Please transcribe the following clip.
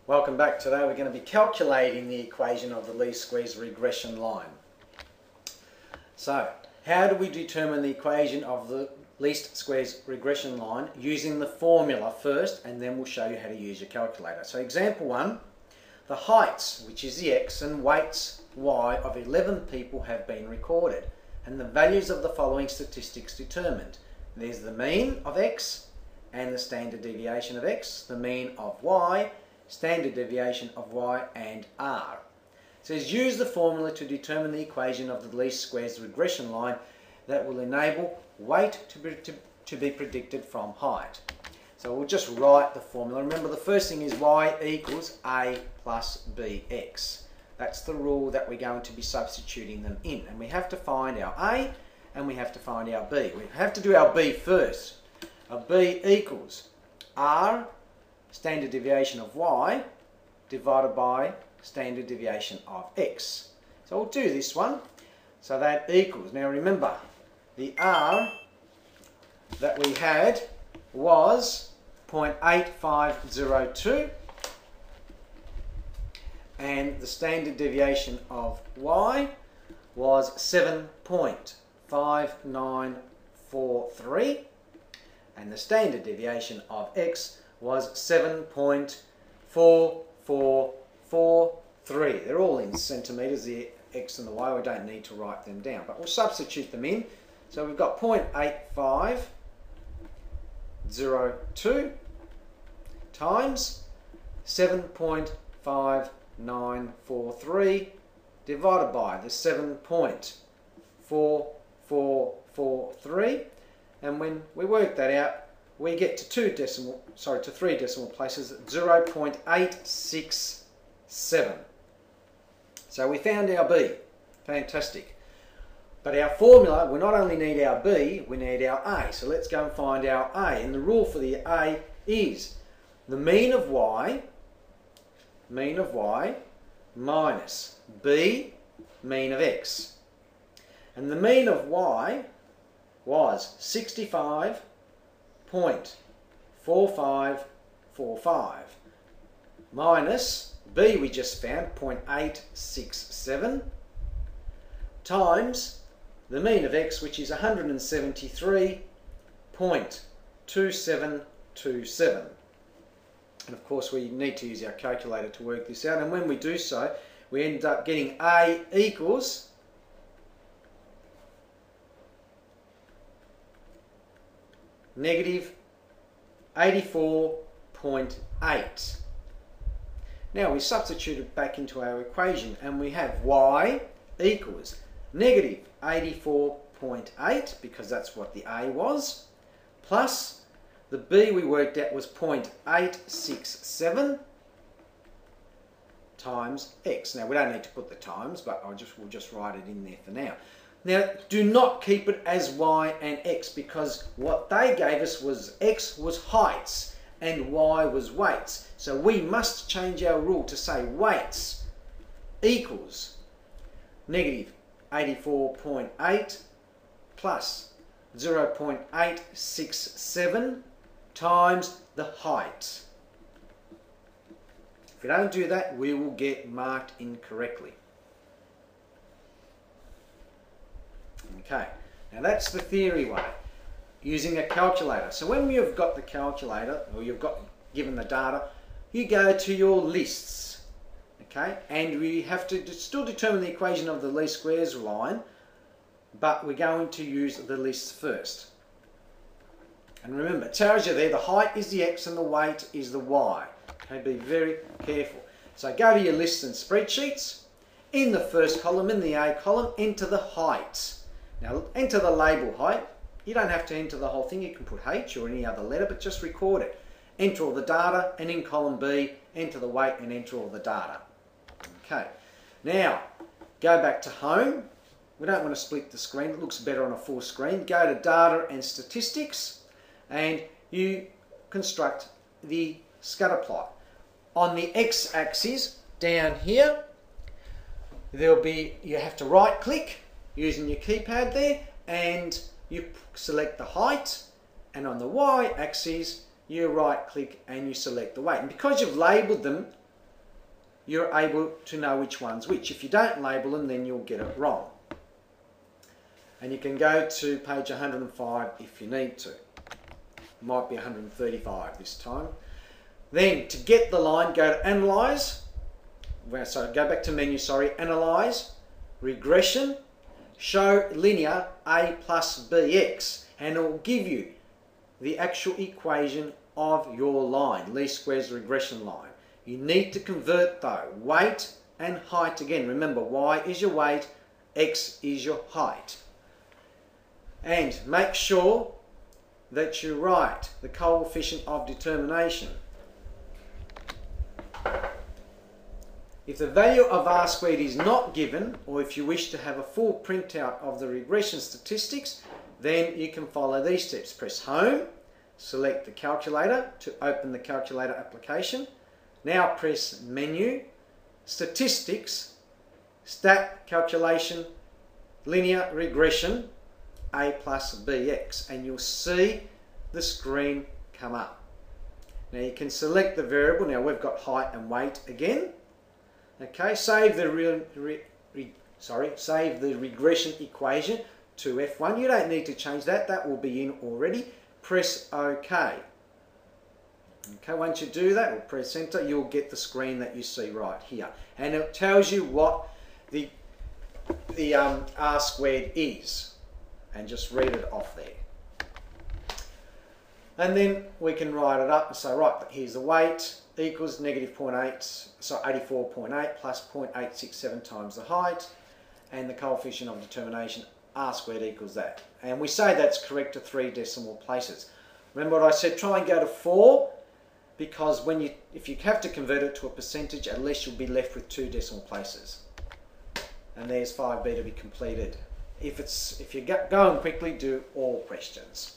Welcome back. Today we're going to be calculating the equation of the least squares regression line. So, how do we determine the equation of the least squares regression line? Using the formula first, and then we'll show you how to use your calculator. So example 1, the heights, which is the x, and weights y of 11 people have been recorded, and the values of the following statistics determined. There's the mean of x and the standard deviation of x, the mean of y, standard deviation of y, and r. It says use the formula to determine the equation of the least squares regression line that will enable weight to be predicted from height. So we'll just write the formula. Remember, the first thing is y equals a plus bx. That's the rule that we're going to be substituting them in. And we have to find our a and we have to find our b. We have to do our b first. Our b equals r, standard deviation of y, divided by standard deviation of x. So we'll do this one. So that equals, now remember, the r that we had was 0.8502, and the standard deviation of y was 7.5943, and the standard deviation of x was 7.4443. They're all in centimetres, the x and the y. We don't need to write them down, but we'll substitute them in. So we've got 0.8502 times 7.5943 divided by the 7.4443, and when we work that out, we get to three decimal places, 0.867. So we found our b. Fantastic. But our formula, we not only need our b, we need our a. So let's go and find our a. And the rule for the a is the mean of y minus b, mean of x. And the mean of y was 65.4545 minus b we just found, 0.867, times the mean of x, which is 173.2727. And of course we need to use our calculator to work this out, and when we do so, we end up getting a equals negative 84.8. Now we substitute it back into our equation, and we have y equals negative 84.8, because that's what the a was, plus the b we worked out was 0.867 times x. Now we don't need to put the times, but we'll just write it in there for now. Now do not keep it as y and x, because what they gave us was x was heights and y was weights. So we must change our rule to say weights equals negative 84.8 plus 0.867 times the height. If we don't do that, we will get marked incorrectly. Okay, now that's the theory way, using a calculator. So when you've got the calculator, or you've got given the data, you go to your lists, okay, and we have to still determine the equation of the least squares line, but we're going to use the lists first. And remember, it tells you there the height is the x and the weight is the y. Okay, be very careful. So go to your lists and spreadsheets. In the first column, in the A column, enter the height. Now enter the label height. You don't have to enter the whole thing. You can put H or any other letter, but just record it. Enter all the data, and in column B, enter the weight and enter all the data. Okay. Now, go back to home. We don't want to split the screen. It looks better on a full screen. Go to data and statistics, and you construct the scatter plot. On the x-axis down here, you have to right click using your keypad there, and you select the height, and on the y-axis you right click and you select the weight. And because you've labelled them you're able to know which one's which. If you don't label them, then you'll get it wrong. And you can go to page 105 if you need to. Might be 135 this time. Then to get the line, go to Analyze. So go back to Menu, Analyze, Regression, Show Linear A plus BX, and it will give you the actual equation of your line, least squares regression line. You need to convert though, weight and height again. Remember, Y is your weight, X is your height. And make sure that you write the coefficient of determination. If the value of R squared is not given, or if you wish to have a full printout of the regression statistics, then you can follow these steps. Press Home, select the calculator to open the calculator application. Now press Menu, Statistics, Stat Calculation, Linear Regression, A plus BX, and you'll see the screen come up. Now you can select the variable. Now we've got height and weight again. Okay, save the regression equation to F1. You don't need to change that. That will be in already. Press OK. Okay, once you do that, or press Enter, you'll get the screen that you see right here, and it tells you what the R squared is, and just read it off there. And then we can write it up and say, right, here's the weight equals negative 84.8 plus 0.867 times the height, and the coefficient of determination R squared equals that. And we say that's correct to 3 decimal places. Remember what I said, try and go to 4, because if you have to convert it to a percentage, at least you'll be left with 2 decimal places. And there's 5B to be completed. If you're going quickly, do all questions.